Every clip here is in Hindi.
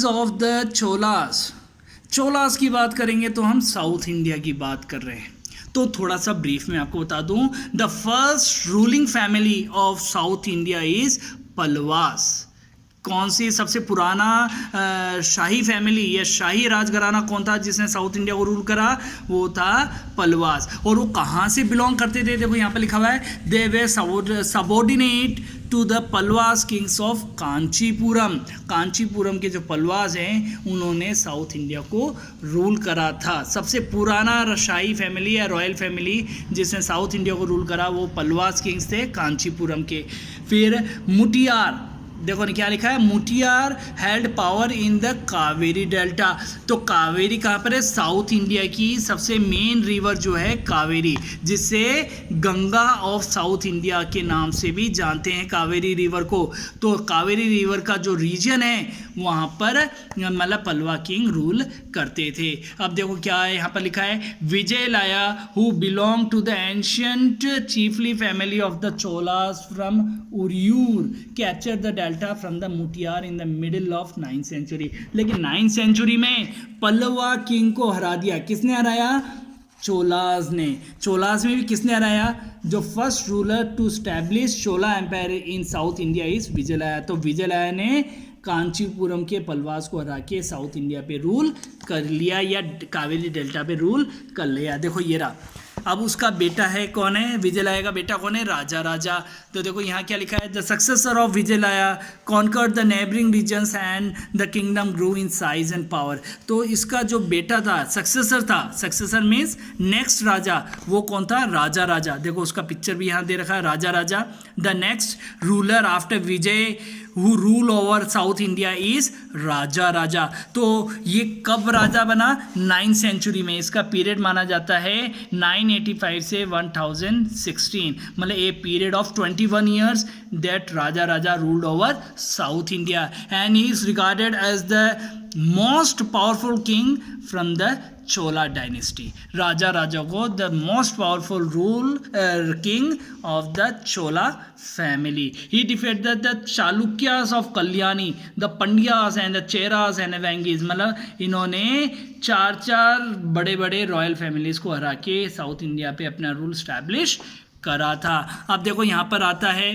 Rise of the Cholas. Cholas की बात करेंगे तो हम साउथ इंडिया की बात कर रहे हैं। तो थोड़ा सा ब्रीफ में आपको बता दूं, the first ruling family of south India is Pallavas. कौन सी सबसे पुराना शाही फैमिली या शाही राजघराना कौन था जिसने साउथ इंडिया को रूल करा? वो था पल्लवास। और वो कहाँ से बिलोंग करते थे? देखो यहाँ पर लिखा हुआ है, they were subordinate to the Pallavas kings of Kanchipuram. Kanchipuram के जो पल्लवास हैं उन्होंने साउथ इंडिया को रूल करा था। सबसे पुराना शाही फैमिली या रॉयल फैमिली जिसने साउथ इंडिया को रूल करा वो पल्लवास किंग्स थे, कांचीपुरम के। फिर मुटियार, देखो क्या लिखा है, Muttaraiyar held power in the Kaveri delta. तो कावेरी कहाँ पर है? साउथ इंडिया की सबसे मेन रिवर जो है कावेरी, जिसे गंगा ऑफ साउथ इंडिया के नाम से भी जानते हैं कावेरी रिवर को। तो कावेरी रिवर का जो रीजन है वहाँ पर मतलब पल्लवा किंग रूल करते थे। अब देखो क्या है यहाँ पर लिखा है, Vijayalaya who belong to the ancient chiefly family of the Cholas from Uraiyur capture the delta from the Muttaraiyar in the middle of 9th century. लेकिन 9th सेंचुरी में पल्लवा किंग को हरा दिया। किसने हराया? चोलास ने। चोलास में भी किसने हराया? जो first ruler to establish Chola empire in South India is Vijayalaya. तो विजयलाया ने कांचीपुरम के पल्लवास को हरा के साउथ इंडिया पे रूल कर लिया या कावेरी डेल्टा पे रूल कर लिया। देखो ये रहा। अब उसका बेटा है, कौन है? विजयलाया का बेटा कौन है? राजा राजा। तो देखो यहाँ क्या लिखा है, the successor of Vijayalaya conquered the neighbouring regions and the kingdom grow in size and power. तो इसका जो बेटा था, सक्सेसर था, सक्सेसर मीन्स नेक्स्ट राजा, वो कौन था? राजा राजा। देखो उसका पिक्चर भी यहाँ दे रखा है, Raja Raja. The next ruler after Vijay who rule over South India is Raja Raja. तो ये कब राजा बना? 9th सेंचुरी में। इसका पीरियड माना जाता है 985 से 1016, मतलब a period of 21 years that Raja Raja ruled over South India and he is regarded as the most powerful king from the Chola dynasty. Raja Raja को the most powerful rule king of the Chola family. He defeated the Chalukyas of Kalyani, the Pandyas and the Cheras and Vengis. मतलब इन्होंने चार बड़े बड़े रॉयल फैमिलीज को हरा के साउथ इंडिया पे अपना रूल स्टैब्लिश करा था। अब देखो यहाँ पर आता है,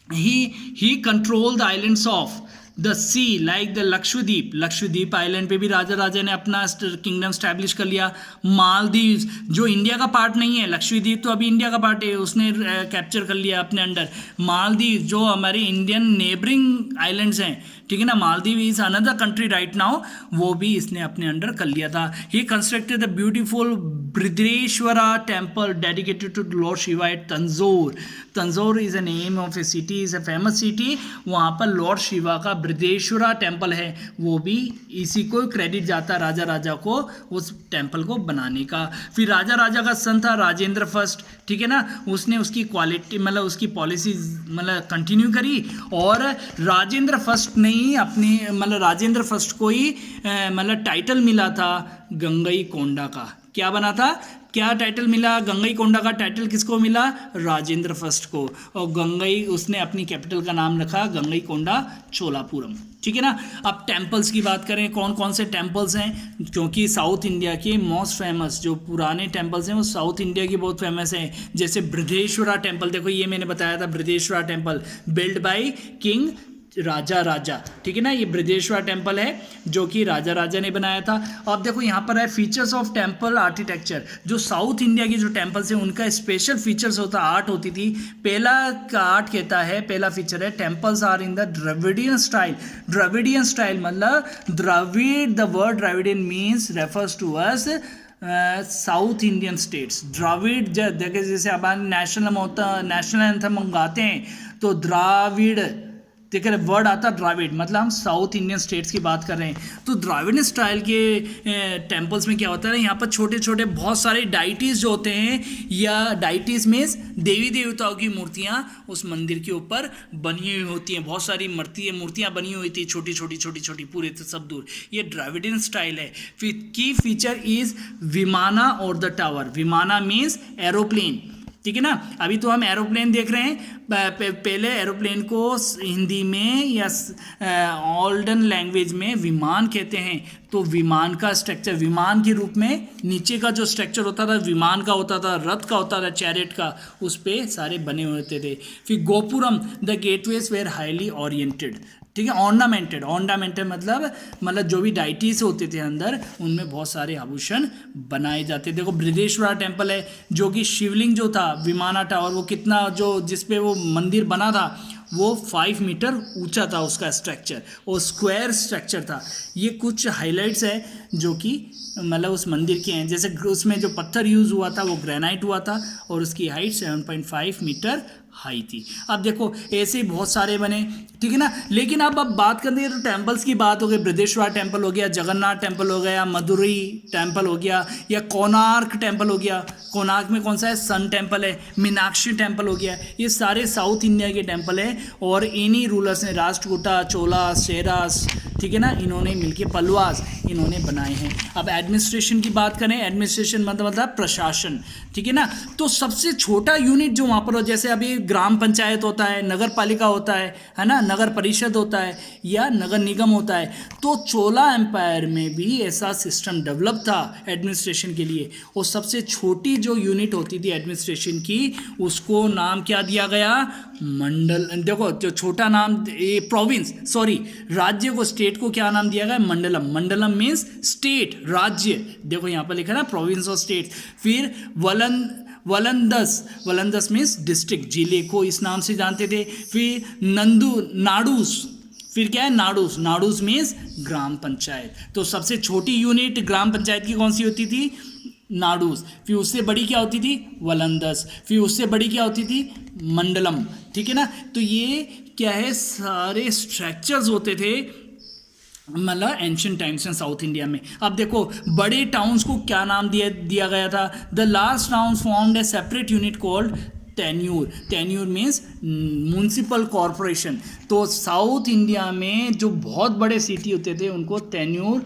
he control the islands of the sea like the Lakshadweep. Lakshadweep island पे भी राजा राजा ने अपना किंगडम स्टैब्लिश कर लिया। मालदीव जो इंडिया का पार्ट नहीं है, लक्षद्वीप तो अभी इंडिया का पार्ट है, उसने कैप्चर कर लिया अपने अंडर। मालदीव जो हमारे इंडियन नेबरिंग आइलैंड्स हैं, ठीक है ना, Maldives is another country right now, वो भी इसने अपने अंडर कर लिया था। ही constructed the beautiful Brihadeshwara temple dedicated to lord Shiva at Tanjore. Tanjore is a name of a city, is a famous city. वहाँ पर लॉर्ड शिवा का बृहदेश्वरा टेम्पल है, वो भी इसी को क्रेडिट जाता राजा राजा को उस टेम्पल को बनाने का। फिर राजा राजा का सन था राजेंद्र फर्स्ट, ठीक है ना, उसने उसकी क्वालिटी मतलब उसकी पॉलिसी मतलब कंटिन्यू करी। और राजेंद्र फर्स्ट ने ही अपनी मतलब राजेंद्र फर्स्ट को ही मतलब टाइटल मिला था गंगईकोंडा का। क्या बना था? क्या टाइटल मिला? गंगईकोंडा का टाइटल किसको मिला? राजेंद्र फर्स्ट को। और गंगई उसने अपनी कैपिटल का नाम रखा गंगईकोंडा चोलापुरम, ठीक है ना। अब टेम्पल्स की बात करें, कौन कौन से टेम्पल्स हैं? क्योंकि साउथ इंडिया के मोस्ट फेमस जो पुराने टेम्पल्स हैं वो साउथ इंडिया की बहुत फेमस हैं। जैसे बृहदेश्वरा टेम्पल, देखो ये मैंने बताया था, Brihadeshwara temple build by king Raja Raja, ठीक है ना। ये बृहदेश्वर टेम्पल है जो कि राजा राजा ने बनाया था। अब देखो यहाँ पर है फीचर्स ऑफ टेम्पल आर्किटेक्चर। जो साउथ इंडिया के जो टेम्पल्स हैं उनका स्पेशल फीचर्स होता, आर्ट होती थी। पहला का आर्ट कहता है, पहला फीचर है temples are in the Dravidian style. Dravidian style मतलब Dravid, the word Dravidian means refers to us South Indian states. Dravid देखिए जैसे अपन नेशनल एंथम हम गाते हैं तो द्राविड़, ठीक है, वर्ड आता द्राविड, मतलब हम साउथ इंडियन स्टेट्स की बात कर रहे हैं। तो द्राविडियन स्टाइल के टेम्पल्स में क्या होता है, यहाँ पर छोटे छोटे बहुत सारे डाइटीज जो होते हैं, या डाइटीज मीन्स देवी देवताओं की मूर्तियाँ उस मंदिर के ऊपर बनी हुई होती हैं। बहुत सारी मूर्तियाँ बनी हुई थी, छोटी छोटी पूरे सब दूर। ये द्राविडियन स्टाइल है। फिर की फीचर इज विमाना और द टावर। विमाना मीन्स एरोप्लेन, ठीक है ना। अभी तो हम एरोप्लेन देख रहे हैं, पहले एरोप्लेन को हिंदी में या ओल्डन लैंग्वेज में विमान कहते हैं। तो विमान का स्ट्रक्चर, विमान के रूप में नीचे का जो स्ट्रक्चर होता था विमान का होता था, रथ का होता था, चैरिट का, उस पे सारे बने होते थे। फिर gopuram, the gateways were highly oriented, ठीक है। ऑर्नामेंटेड मतलब जो भी डाइटीज होते थे अंदर, उनमें बहुत सारे आभूषण बनाए जाते थे। देखो बृहदेश्वरा टेम्पल है, जो कि शिवलिंग जो था विमाना टावर, वो कितना, जो जिसपे वो मंदिर बना था वो 5 मीटर ऊंचा था उसका स्ट्रक्चर, और स्क्वायर स्ट्रक्चर था। ये कुछ हाइलाइट्स है जो कि मतलब उस मंदिर के हैं। जैसे उसमें जो पत्थर यूज़ हुआ था वो ग्रेनाइट हुआ था, और उसकी हाइट 7.5 मीटर हाई थी। अब देखो ऐसे ही बहुत सारे बने, ठीक है ना। लेकिन अब बात करते हैं तो टेम्पल्स की बात हो गई, बृहदेश्वर टेम्पल हो गया, जगन्नाथ टेम्पल हो गया, मदुरई टेम्पल हो गया, या कोणार्क टेम्पल हो गया। कोणार्क में कौन सा है, सन टेम्पल है। मीनाक्षी टेम्पल हो गया। ये सारे साउथ इंडिया के टेम्पल है, और इन्हीं रूलर्स ने, राष्ट्रकूटा, चोलास, चेरास, ठीक है ना, इन्होंने मिलके, पल्लवास, इन्होंने बनाए हैं। अब एडमिनिस्ट्रेशन की बात करें, एडमिनिस्ट्रेशन मतलब प्रशासन, ठीक है ना। तो सबसे छोटा यूनिट जो वहाँ पर हो, जैसे अभी ग्राम पंचायत होता है, नगर पालिका होता है ना, नगर परिषद होता है, या नगर निगम होता है। तो चोला एम्पायर में भी ऐसा सिस्टम डेवलप था एडमिनिस्ट्रेशन के लिए। और सबसे छोटी जो यूनिट होती थी एडमिनिस्ट्रेशन की, उसको नाम क्या दिया गया, मंडल। देखो जो छोटा नाम, प्रोविंस, सॉरी, राज्य को, स्टेट को क्या नाम दिया गया, मंडलम। मंडलम मीन्स स्टेट, राज्य। देखो यहाँ पर लिखा है ना, प्रोविंस और स्टेट। फिर वलंदस मीन्स डिस्ट्रिक्ट, जिले को इस नाम से जानते थे। फिर नाडूस, फिर क्या है, नाडूस मीन्स ग्राम पंचायत। तो सबसे छोटी यूनिट ग्राम पंचायत की कौन सी होती थी, नाडूस। फिर उससे बड़ी क्या होती थी, वलंदस। फिर उससे बड़ी क्या होती थी, मंडलम, ठीक है ना। तो ये क्या है, सारे स्ट्रक्चर्स होते थे मतलब एंशियंट टाइम्स में साउथ इंडिया में। अब देखो बड़े टाउन्स को क्या नाम दिया गया था, the last towns formed A separate unit called tenure means municipal corporation. तो साउथ इंडिया में जो बहुत बड़े सिटी होते थे उनको टेन्यूर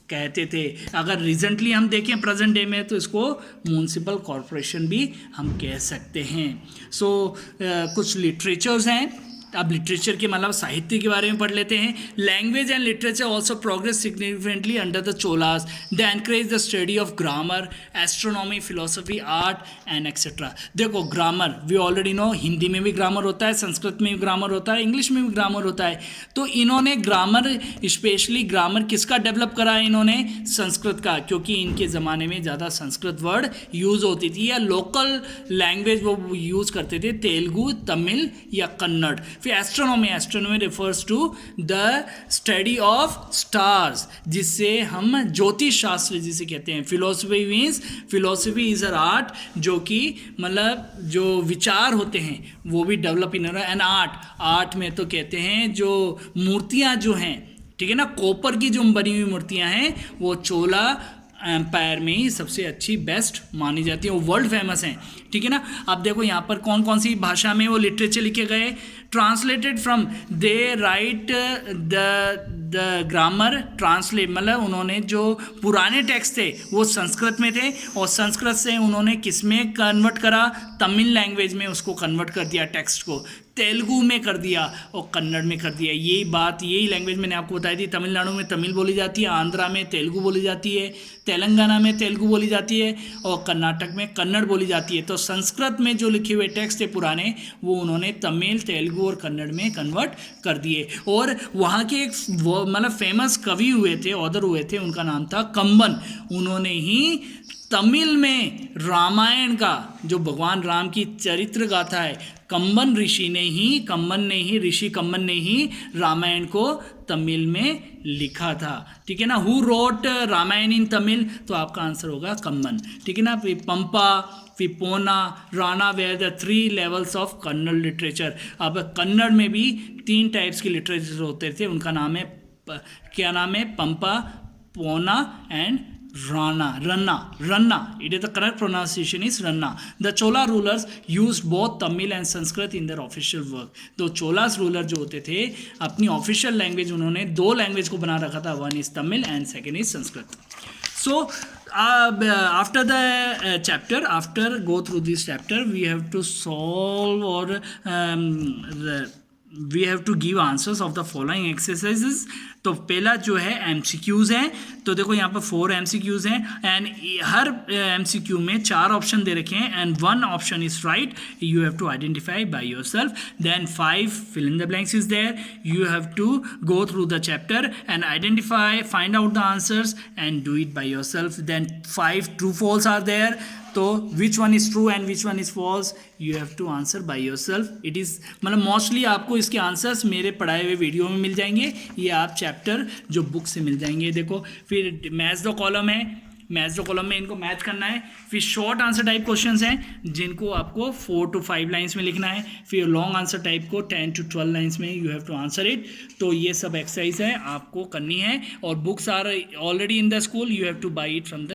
कहते थे। अगर रिसेंटली हम देखें प्रेजेंट डे में, तो इसको म्यूनिसिपल कॉरपोरेशन भी हम कह सकते हैं। सो कुछ लिटरेचर्स हैं। अब लिटरेचर के मतलब साहित्य के बारे में पढ़ लेते हैं। Language and literature also progress significantly under the Cholas. They encourage the study of grammar, astronomy, philosophy, art and etcetera. देखो grammar we already know, Hindi में भी ग्रामर होता है, संस्कृत में भी ग्रामर होता है, इंग्लिश में भी ग्रामर होता है। तो इन्होंने ग्रामर, स्पेशली ग्रामर किसका डेवलप करा है इन्होंने, संस्कृत का, क्योंकि इनके ज़माने में ज़्यादा संस्कृत वर्ड यूज़ होती थी, या लोकल लैंग्वेज वो यूज़ करते थे, तेलुगु, तमिल या कन्नड़। फिर astronomy refers to the study of stars, जिससे हम ज्योतिष शास्त्र जिसे कहते हैं। Philosophy means, philosophy is a art, जो कि मतलब जो विचार होते हैं वो भी डेवलप इन। एंड आर्ट में तो कहते हैं जो मूर्तियां जो हैं, ठीक है ना, कॉपर की जो बनी हुई मूर्तियां हैं, वो चोला एम्पायर में ही सबसे अच्छी बेस्ट मानी जाती है, वो वर्ल्ड फेमस हैं, ठीक है ना। अब देखो यहाँ पर कौन कौन सी भाषा में वो लिटरेचर लिखे गए, translated from, they right the grammar translate, मतलब उन्होंने जो पुराने टेक्स्ट थे वो संस्कृत में थे, और संस्कृत से उन्होंने किस में कन्वर्ट करा, तमिल लैंग्वेज में उसको कन्वर्ट कर दिया, टेक्स्ट को तेलुगु में कर दिया और कन्नड़ में कर दिया। यही लैंग्वेज मैंने आपको बताई थी। तमिलनाडु में तमिल बोली जाती है, आंध्रा में तेलुगु बोली जाती है, तेलंगाना में तेलुगु बोली जाती है, और कर्नाटक में कन्नड़ बोली जाती है। तो संस्कृत में जो लिखे हुए टेक्स्ट थे पुराने, वो उन्होंने तमिल, तेलुगु और कन्नड़ में कन्वर्ट कर दिए। और वहाँ के एक मतलब फेमस कवि हुए थे, ऑथर हुए थे, उनका नाम था कंबन। उन्होंने ही तमिल में रामायण का, जो भगवान राम की चरित्र गाथा है, कंबन ऋषि कंबन ने ही रामायण को तमिल में लिखा था, ठीक है ना। हु रोट रामायण इन तमिल, तो आपका आंसर होगा कंबन, ठीक है ना। फिर पंपा, फिर Ponna, Ranna were the 3 levels of Kannada literature. अब कन्नड़ में भी 3 टाइप्स के लिटरेचर होते थे, उनका नाम है क्या नाम है, पंपा, पोना and Ranna. It is the correct pronunciation is Ranna. The Chola rulers used both Tamil and Sanskrit in their official work. तो चोलास रूलर जो होते थे अपनी ऑफिशियल लैंग्वेज उन्होंने 2 लैंग्वेज को बना रखा था, one is Tamil and second is Sanskrit. So after the chapter, after go through this chapter, we have to solve or we have to give answers of the following exercises. तो पहला जो है MCQs है, तो देखो यहाँ पर 4 MCQs हैं एंड हर MCQ में 4 ऑप्शन दे रखे हैं and 1 option is right. You have to identify by yourself. Then 5 fill in the blanks is there. You have to go through the chapter and identify, find out the answers and do it by yourself. Then 5 true false are there. तो which one is true and which one is false you have to answer by yourself. It is मतलब मोस्टली आपको इसके आंसर्स मेरे पढ़ाए हुए वीडियो में मिल जाएंगे, ये आप चैप्टर जो बुक से मिल जाएंगे. देखो फिर मैच द कॉलम है, मैच द कॉलम में इनको मैच करना है. फिर शॉर्ट आंसर टाइप क्वेश्चंस हैं जिनको आपको 4 to 5 लाइन्स में लिखना है. फिर लॉन्ग आंसर टाइप को 10 to 12 लाइन्स में you have to answer it. तो ये सब एक्सरसाइज है आपको करनी है और books are already in the school. You have to buy it from the